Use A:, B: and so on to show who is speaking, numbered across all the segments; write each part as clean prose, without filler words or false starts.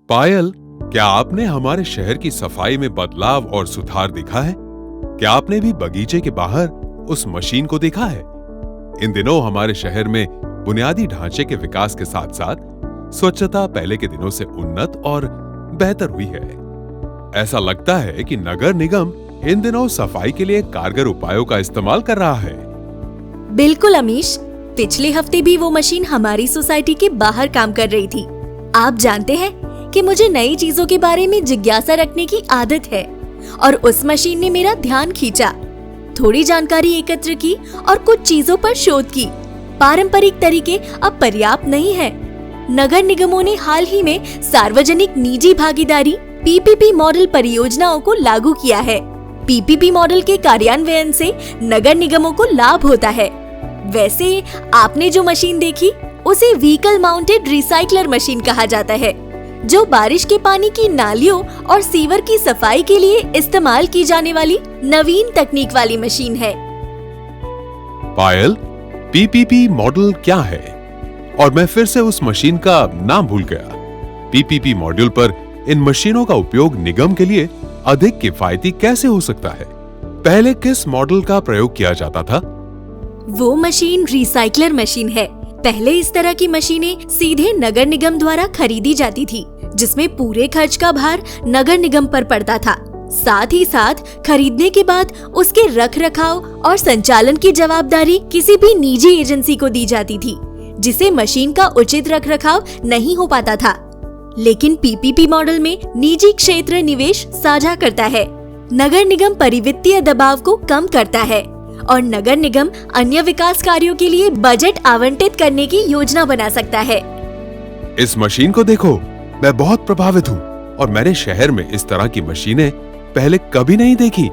A: पायल, क्या आपने हमारे शहर की सफाई में बदलाव और सुधार देखा है? क्या आपने भी बगीचे के बाहर उस मशीन को देखा है? इन दिनों हमारे शहर में बुनियादी ढांचे के विकास के साथ साथ स्वच्छता पहले के दिनों से उन्नत और बेहतर हुई है। ऐसा लगता है कि नगर निगम इन दिनों सफाई के लिए कारगर उपायों का इस्तेमाल कर रहा है।
B: बिल्कुल अमीश, पिछले हफ्ते भी वो मशीन हमारी सोसाइटी के बाहर काम कर रही थी। आप जानते हैं कि मुझे नई चीजों के बारे में जिज्ञासा रखने की आदत है और उस मशीन ने मेरा ध्यान खींचा। थोड़ी जानकारी एकत्र की और कुछ चीजों पर शोध की। पारंपरिक तरीके अब पर्याप्त नहीं है। नगर निगमों ने हाल ही में सार्वजनिक निजी भागीदारी पीपीपी मॉडल परियोजनाओं को लागू किया है। पीपीपी मॉडल के कार्यान्वयन से नगर निगमों को लाभ होता है। वैसे आपने जो मशीन देखी उसे व्हीकल माउंटेड रिसाइकलर मशीन कहा जाता है, जो बारिश के पानी की नालियों और सीवर की सफाई के लिए इस्तेमाल की जाने वाली नवीन तकनीक वाली मशीन है।
A: पायल, पीपीपी मॉडल क्या है? और मैं फिर से उस मशीन का नाम भूल गया। पीपीपी मॉड्यूल पर इन मशीनों का उपयोग निगम के लिए अधिक किफायती कैसे हो सकता है? पहले किस मॉडल का प्रयोग किया जाता था?
B: वो मशीन रिसाइकलर मशीन है। पहले इस तरह की मशीनें सीधे नगर निगम द्वारा खरीदी जाती थी, जिसमें पूरे खर्च का भार नगर निगम पर पड़ता था। साथ ही साथ खरीदने के बाद उसके रख रखाव और संचालन की जवाबदारी किसी भी निजी एजेंसी को दी जाती थी, जिसे मशीन का उचित रख रखाव नहीं हो पाता था। लेकिन पीपीपी मॉडल में निजी क्षेत्र निवेश साझा करता है। नगर निगम परिवित्तीय दबाव को कम करता है और नगर निगम अन्य विकास कार्यों के लिए बजट आवंटित करने की योजना बना सकता है।
A: इस मशीन को देखो, मैं बहुत प्रभावित हूँ और मैंने शहर में इस तरह की मशीनें पहले कभी नहीं देखी।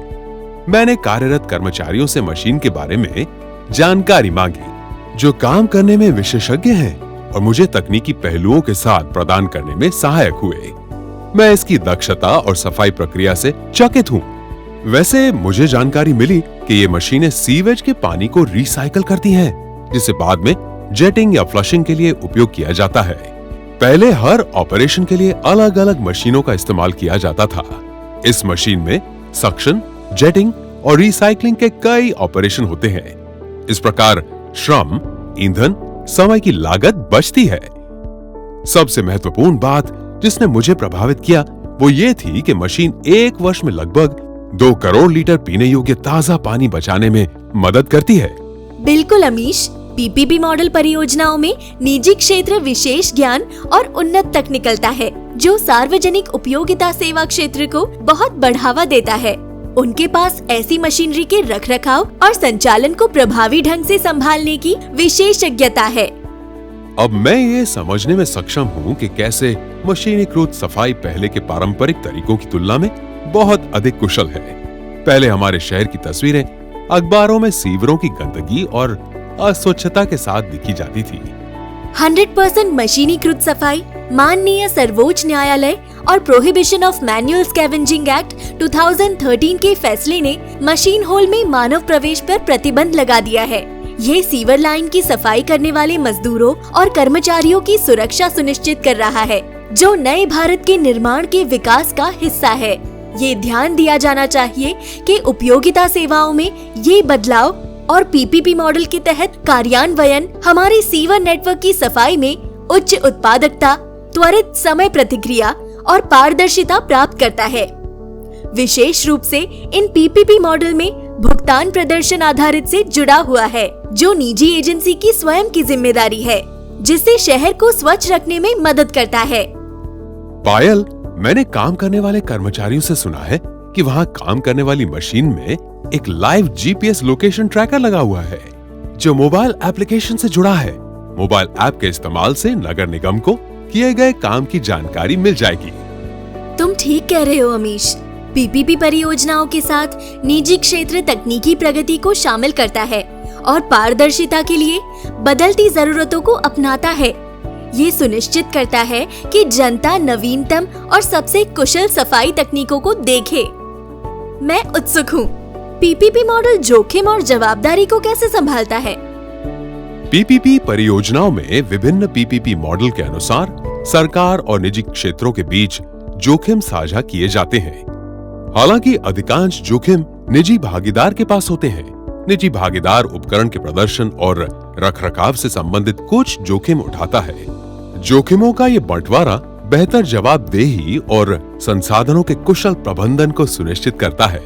A: मैंने कार्यरत कर्मचारियों से मशीन के बारे में जानकारी मांगी, जो काम करने में विशेषज्ञ हैं और मुझे तकनीकी पहलुओं के साथ प्रदान करने में सहायक हुए। मैं इसकी दक्षता और सफाई प्रक्रिया से चकित हूँ। वैसे मुझे जानकारी मिली कि ये मशीनें सीवेज के पानी को रिसाइकल करती हैं, जिसे बाद में जेटिंग या फ्लशिंग के लिए उपयोग किया जाता है। पहले हर ऑपरेशन के लिए अलग अलग मशीनों का इस्तेमाल किया जाता था। इस मशीन में सक्शन, जेटिंग और रिसाइकलिंग के कई ऑपरेशन होते हैं। इस प्रकार श्रम, ईंधन, समय की लागत बचती है। सबसे महत्वपूर्ण बात जिसने मुझे प्रभावित किया वो ये थी कि मशीन एक वर्ष में लगभग 2 करोड़ लीटर पीने योग्य ताजा पानी बचाने में मदद करती है।
B: बिल्कुल अमीश, पीपीपी मॉडल परियोजनाओं में निजी क्षेत्र विशेष ज्ञान और उन्नत तकनीकता है, जो सार्वजनिक उपयोगिता सेवा क्षेत्र को बहुत बढ़ावा देता है। उनके पास ऐसी मशीनरी के रखरखाव और संचालन को प्रभावी ढंग से संभालने की विशेषज्ञता है।
A: अब मैं ये समझने में सक्षम हूँ कि कैसे मशीनीकृत सफाई पहले के पारंपरिक तरीकों की तुलना में बहुत अधिक कुशल है। पहले हमारे शहर की तस्वीरें अखबारों में सीवरों की गंदगी और अस्वच्छता के साथ दिखी जाती थी।
B: 100% मशीनीकृत सफाई माननीय सर्वोच्च न्यायालय और prohibition of manual scavenging act 2013 के फैसले ने मशीन होल में मानव प्रवेश पर प्रतिबंध लगा दिया है। ये सीवर लाइन की सफाई करने वाले मजदूरों और कर्मचारियों की सुरक्षा सुनिश्चित कर रहा है, जो नए भारत के निर्माण के विकास का हिस्सा है। ये ध्यान दिया जाना चाहिए कि उपयोगिता सेवाओं में ये बदलाव और पीपीपी मॉडल के तहत कार्यान्वयन हमारे सीवर नेटवर्क की सफाई में उच्च उत्पादकता, त्वरित समय प्रतिक्रिया और पारदर्शिता प्राप्त करता है। विशेष रूप से इन पीपीपी मॉडल में भुगतान प्रदर्शन आधारित से जुड़ा हुआ है, जो निजी एजेंसी की स्वयं की जिम्मेदारी है, जिससे शहर को स्वच्छ रखने में मदद करता है।
A: पायल, मैंने काम करने वाले कर्मचारियों से सुना है कि वहाँ काम करने वाली मशीन में एक लाइव जीपीएस लोकेशन ट्रैकर लगा हुआ है, जो मोबाइल एप्लीकेशन से जुड़ा है। मोबाइल ऐप के इस्तेमाल से नगर निगम को किए गए काम की जानकारी मिल जाएगी।
B: तुम ठीक कह रहे हो अमीश। पीपीपी परियोजनाओं के साथ निजी क्षेत्र तकनीकी प्रगति को शामिल करता है और पारदर्शिता के लिए बदलती जरूरतों को अपनाता है। ये सुनिश्चित करता है कि जनता नवीनतम और सबसे कुशल सफाई तकनीकों को देखे। मैं उत्सुक हूँ, पीपीपी मॉडल जोखिम और जवाबदारी को कैसे संभालता है?
A: पीपीपी परियोजनाओं में विभिन्न पीपीपी मॉडल के अनुसार सरकार और निजी क्षेत्रों के बीच जोखिम साझा किए जाते हैं। हालांकि अधिकांश जोखिम निजी भागीदार के पास होते हैं। निजी भागीदार उपकरण के प्रदर्शन और रखरखाव से संबंधित कुछ जोखिम उठाता है। जोखिमों का ये बंटवारा बेहतर जवाबदेही और संसाधनों के कुशल प्रबंधन को सुनिश्चित करता है।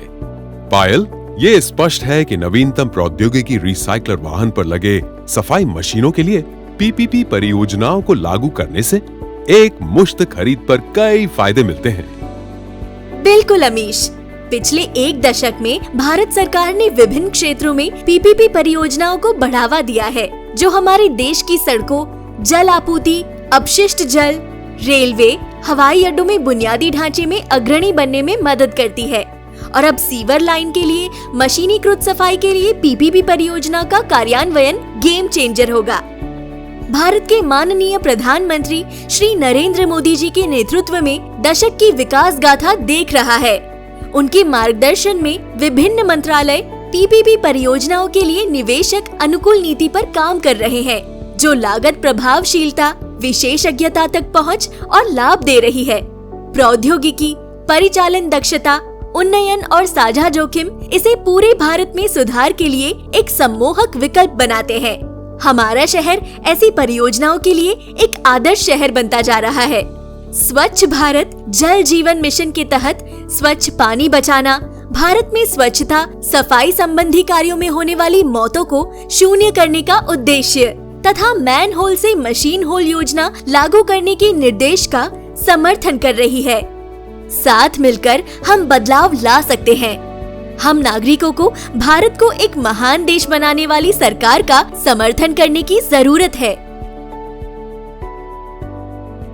A: पायल, ये स्पष्ट है कि नवीनतम प्रौद्योगिकी रिसाइकलर वाहन पर लगे सफाई मशीनों के लिए पीपीपी परियोजनाओं को लागू करने से एक मुश्त खरीद पर कई फायदे मिलते हैं।
B: बिल्कुल अमीश, पिछले एक दशक में भारत सरकार ने विभिन्न क्षेत्रों में पीपीपी परियोजनाओं को बढ़ावा दिया है, जो हमारे देश की सड़कों, जल आपूर्ति, अपशिष्ट जल, रेलवे, हवाई अड्डों में बुनियादी ढांचे में अग्रणी बनने में मदद करती है। और अब सीवर लाइन के लिए मशीनीकृत सफाई के लिए पीपीपी परियोजना का कार्यान्वयन गेम चेंजर होगा। भारत के माननीय प्रधानमंत्री श्री नरेंद्र मोदी जी के नेतृत्व में दशक की विकास गाथा देख रहा है। उनके मार्गदर्शन में विभिन्न मंत्रालय पीपीपी परियोजनाओं के लिए निवेशक अनुकूल नीति पर काम कर रहे हैं, जो लागत प्रभावशीलता, विशेषज्ञता तक पहुंच और लाभ दे रही है। प्रौद्योगिकी, परिचालन दक्षता, उन्नयन और साझा जोखिम इसे पूरे भारत में सुधार के लिए एक सम्मोहक विकल्प बनाते हैं। हमारा शहर ऐसी परियोजनाओं के लिए एक आदर्श शहर बनता जा रहा है। स्वच्छ भारत जल जीवन मिशन के तहत स्वच्छ पानी बचाना, भारत में स्वच्छता, सफाई संबंधी कार्यों में होने वाली मौतों को शून्य करने का उद्देश्य तथा मैन होल से मशीन होल योजना लागू करने के निर्देश का समर्थन कर रही है। साथ मिलकर हम बदलाव ला सकते हैं। हम नागरिकों को भारत को एक महान देश बनाने वाली सरकार का समर्थन करने की जरूरत है।